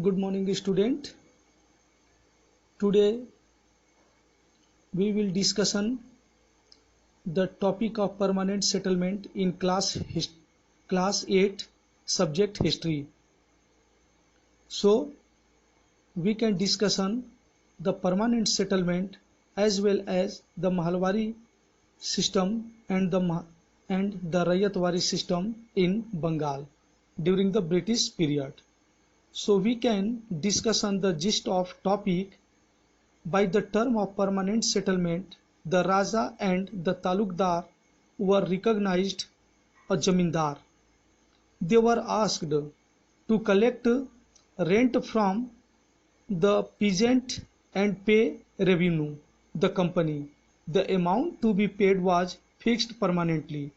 Good morning, student. Today we will discussion the topic of permanent settlement in class 8 subject history. So we can discussion the permanent settlement as well as the Mahalwari system and the Rayatwari system in Bengal during the British period. So we can discuss on the gist of topic. By the term of permanent settlement, the Raja and the Talukdar were recognized a Jamindar. They were asked to collect rent from the peasant and pay revenue the company. The amount to be paid was fixed permanently.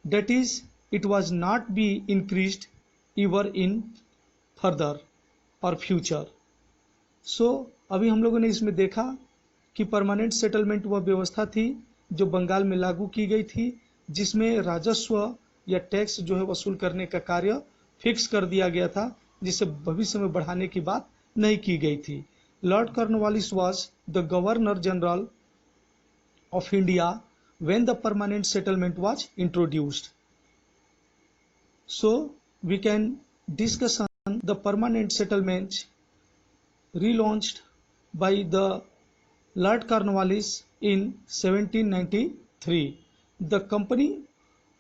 That is, it was not be increased ever in further or future. सो अभी हम लोगों ने इसमें देखा कि permanent settlement वह व्यवस्था थी जो बंगाल में लागू की गई थी, जिसमें राजस्व या टैक्स जो है वसूल करने का कार्य फिक्स कर दिया गया था, जिसे भविष्य में बढ़ाने की बात नहीं की गई थी. Lord Cornwallis was the governor general of India when the permanent settlement was introduced. So we can discuss on the permanent settlement relaunched by the Lord Cornwallis in 1793. The company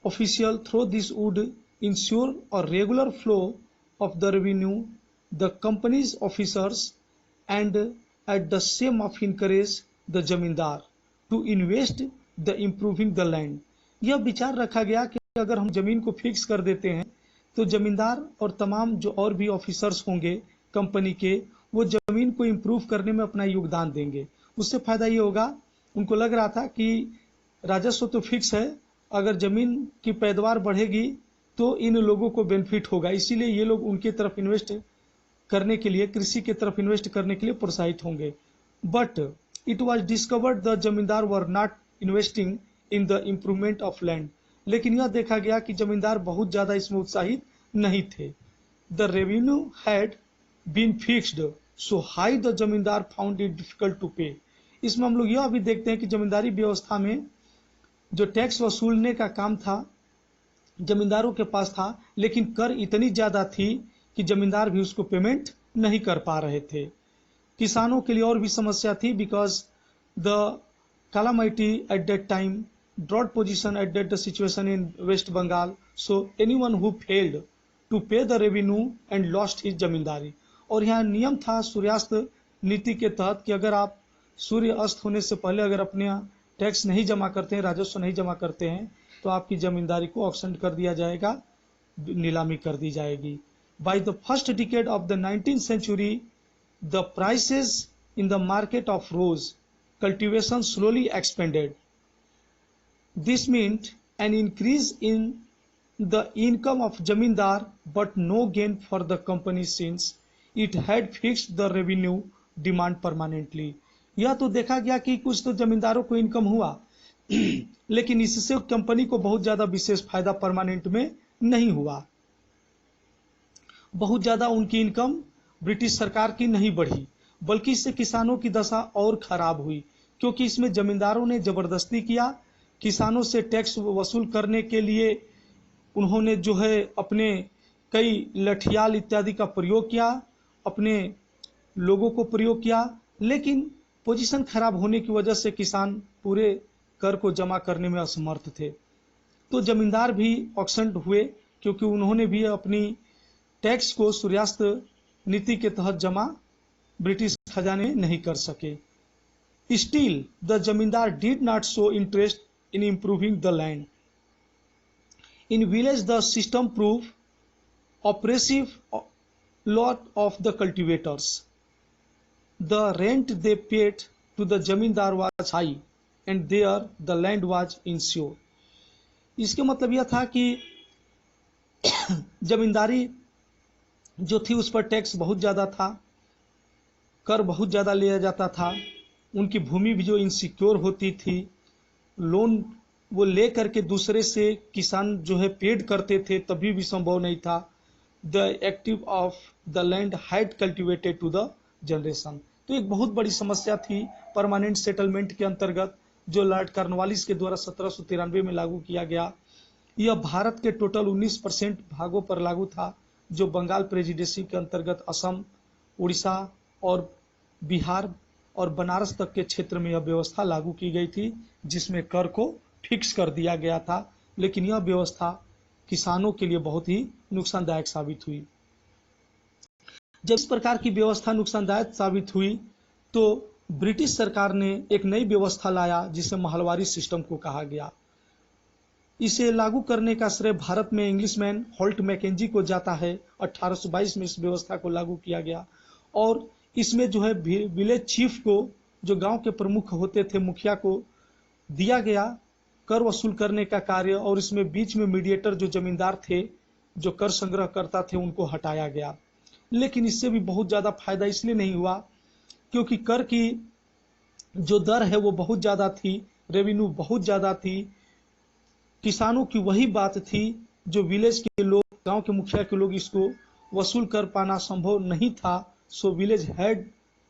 official through this would ensure a regular flow of the revenue. The company's officers and at the same of encourage the जमींदार to invest the improving the land. यह विचार रखा गया कि अगर हम जमीन को फिक्स कर देते हैं तो जमींदार और तमाम जो और भी ऑफिसर्स होंगे कंपनी के, वो जमीन को इम्प्रूव करने में अपना योगदान देंगे. उससे फायदा ये होगा, उनको लग रहा था कि राजस्व तो फिक्स है, अगर जमीन की पैदावार बढ़ेगी तो इन लोगों को बेनिफिट होगा, इसीलिए ये लोग उनके तरफ इन्वेस्ट करने के लिए, कृषि के तरफ इन्वेस्ट करने के लिए प्रोत्साहित होंगे. But it was discovered the zamindar were not investing in the improvement of land. लेकिन यह देखा गया कि जमींदार बहुत ज्यादा इसमें उत्साहित नहीं थे. The revenue had been fixed so high the zamindar found it difficult to pay. इसमें हम लोग यह भी देखते हैं कि जमींदारी व्यवस्था में जो टैक्स वसूलने का काम था जमींदारों के पास था, लेकिन कर इतनी ज्यादा थी कि जमींदार भी उसको पेमेंट नहीं कर पा रहे थे. किसानों के लिए और भी समस्या थी, because the calamity at that time, drought position at that the situation in West Bengal. So anyone who failed to pay the revenue and lost his जमींदारी. और यहाँ नियम था सूर्यास्त नीति के तहत कि अगर आप सूर्य अस्त होने से पहले अगर अपने टैक्स नहीं जमा करते हैं, राजस्व नहीं जमा करते हैं, तो आपकी जमींदारी को ऑक्शन कर दिया जाएगा, नीलामी कर दी जाएगी. By the first decade of the 19th century, the prices in the market of rose cultivation slowly expanded. This meant an increase in the income of zamindar but no gain for the company since it had fixed the revenue demand permanently. यह तो देखा गया कि कुछ तो जमींदारों को income हुआ लेकिन इससे कंपनी को बहुत ज्यादा विशेष फायदा परमानेंट में नहीं हुआ. बहुत ज्यादा उनकी इनकम ब्रिटिश सरकार की नहीं बढ़ी, बल्कि इससे किसानों की दशा और खराब हुई, क्योंकि इसमें जमींदारों ने जबरदस्ती किया. किसानों से टैक्स वसूल करने के लिए उन्होंने जो है अपने कई लठियाल इत्यादि का प्रयोग किया, अपने लोगों को प्रयोग किया, लेकिन पोजीशन खराब होने की वजह से किसान पूरे कर को जमा करने में असमर्थ थे. तो जमींदार भी ऑक्शन हुए, क्योंकि उन्होंने भी अपनी टैक्स को सूर्यास्त नीति के तहत जमा ब्रिटिश खजाने में नहीं कर सके. स्टिल द जमींदार did not show interest in improving the land. In village the system prove oppressive lot of the cultivators. The rent they paid to the जमींदार was high and there the land was insured. इसके मतलब यह था कि जमींदारी जो थी उस पर टैक्स बहुत ज्यादा था, कर बहुत ज्यादा लिया जाता था, उनकी भूमि भी जो इनसिक्योर होती थी, लोन वो ले करके दूसरे से किसान जो है पेड करते थे तभी भी संभव नहीं था. The active of the land height cultivated to the generation. तो एक बहुत बड़ी समस्या थी परमानेंट सेटलमेंट के अंतर्गत जो लॉर्ड कॉर्नवालिस के द्वारा 1793 में लागू किया गया। यह भारत के टोटल 19% भागों पर लागू था, जो बंगाल प्रेसिडेंसी के अंतर्गत असम, उड़ीसा और बिहार और बनारस तक के क्षेत्र में यह व्यवस्था लागू की गई थी, जिसमें कर को फिक्स कर दिया गया था। लेकिन यह व्यवस्था किसानों के लिए बहुत ही नुकसानदायक साबित हुई। जब इस प्रकार की व्यवस्था नुकसानदायक साबित हुई तो ब्रिटिश सरकार ने एक नई व्यवस्था लाया, जिसे महलवारी सिस्टम को कहा गया। इसे लागू करने का श्रेय भारत में इंग्लिशमैन हॉल्ट मैकेंजी को जाता है। 1822 में इस व्यवस्था को लागू किया गया और इसमें जो है विलेज चीफ को, जो गांव के प्रमुख होते थे, मुखिया को दिया गया कर वसूल करने का कार्य, और इसमें बीच में मीडिएटर जो जमींदार थे, जो कर संग्रह करता थे, उनको हटाया गया। लेकिन इससे भी बहुत ज्यादा फायदा इसलिए नहीं हुआ क्योंकि कर की जो दर है वो बहुत ज्यादा थी, रेवेन्यू बहुत ज्यादा थी। किसानों की वही बात थी, जो विलेज के लोग, गांव के मुखिया के लोग इसको वसूल कर पाना संभव नहीं था। So village head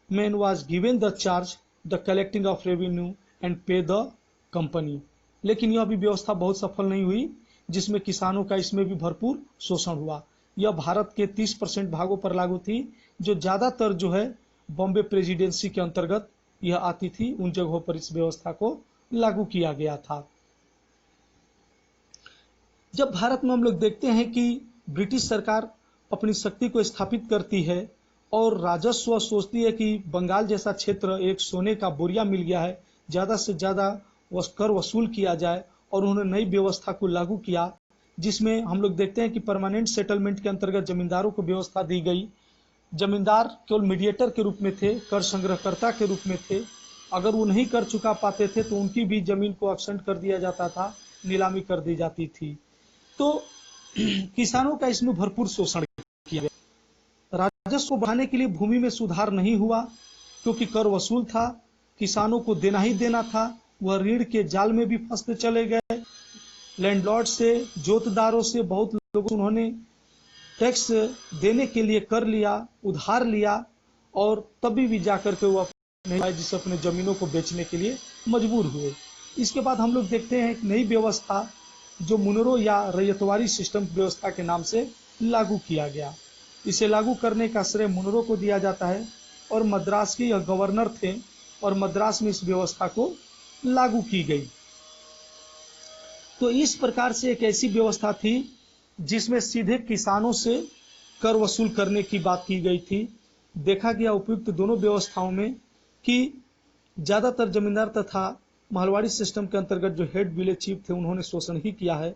man was given the charge the collecting of revenue and pay the company. लेकिन यह भी व्यवस्था बहुत सफल नहीं हुई, जिसमें किसानों का इसमें भी भरपूर शोषण हुआ। यह भारत के 30% भागों पर लागू थी, जो ज्यादातर जो है बॉम्बे प्रेसिडेंसी के अंतर्गत यह आती थी। उन जगहों पर इस व्यवस्था को लागू किया गया था। जब भारत में हम लोग देखते हैं कि ब्रिटिश सरकार अपनी शक्ति को स्थापित करती है और राजस्व सोचती है कि बंगाल जैसा क्षेत्र एक सोने का बोरिया मिल गया है, ज्यादा से ज्यादा कर वसूल किया जाए, और उन्होंने नई व्यवस्था को लागू किया, जिसमें हम लोग देखते हैं कि परमानेंट सेटलमेंट के अंतर्गत जमींदारों को व्यवस्था दी गई। जमींदार केवल मीडिएटर के रूप में थे, कर संग्रहकर्ता के रूप में थे। अगर वो नहीं कर चुका पाते थे तो उनकी भी जमीन को अपसेंट कर दिया जाता था, नीलामी कर दी जाती थी। तो किसानों का इसमें भरपूर शोषण किया गया। राजस्व को बढ़ाने के लिए भूमि में सुधार नहीं हुआ क्योंकि कर वसूल था, किसानों को देना ही देना था। वह ऋण के जाल में भी फंसते चले गए। लैंडलॉर्ड से, जोतदारों से बहुत लोगों उन्होंने टैक्स देने के लिए कर लिया, उधार लिया, और तभी भी जाकर के वो अपने जिसे अपने जमीनों को बेचने के लिए मजबूर हुए। इसके बाद हम लोग देखते हैं एक नई व्यवस्था जो मुनरो या रैयतवारी सिस्टम व्यवस्था के नाम से लागू किया गया। इसे लागू करने का श्रेय मुनरो को दिया जाता है और मद्रास के यह गवर्नर थे और मद्रास में इस व्यवस्था को लागू की गई। तो इस प्रकार से एक ऐसी व्यवस्था थी जिसमें सीधे किसानों से कर वसूल करने की बात की गई थी। देखा गया उपयुक्त दोनों व्यवस्थाओं में कि ज्यादातर जमींदार तथा महलवाड़ी सिस्टम के अंतर्गत जो हेड विलेज चीफ थे उन्होंने शोषण ही किया है।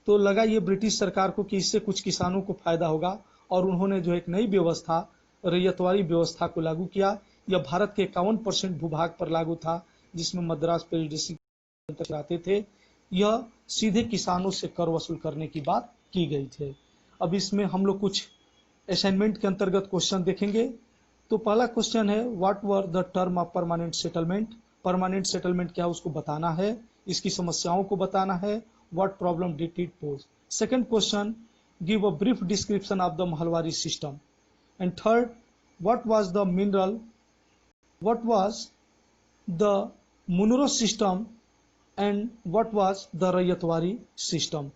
तो लगा ये ब्रिटिश सरकार को कि इससे कुछ किसानों को फायदा होगा और उन्होंने जो एक नई व्यवस्था रैयतवारी व्यवस्था को लागू किया। यह भारत के 51% भूभाग पर लागू था, जिसमें मद्रास प्रेसिडेंसी आते थे। यह सीधे किसानों से कर वसूल करने की बात की गई थी। अब इसमें हम लोग कुछ असाइनमेंट के अंतर्गत क्वेश्चन देखेंगे। तो पहला क्वेश्चन है, what were the term of permanent settlement. Permanent settlement क्या उसको बताना है, इसकी समस्याओं को बताना है। What problem did it pose. Second question, give a brief description of the Mahalwari system. And third, what was the mineral, what was the Munro system, and what was the Rayatwari system.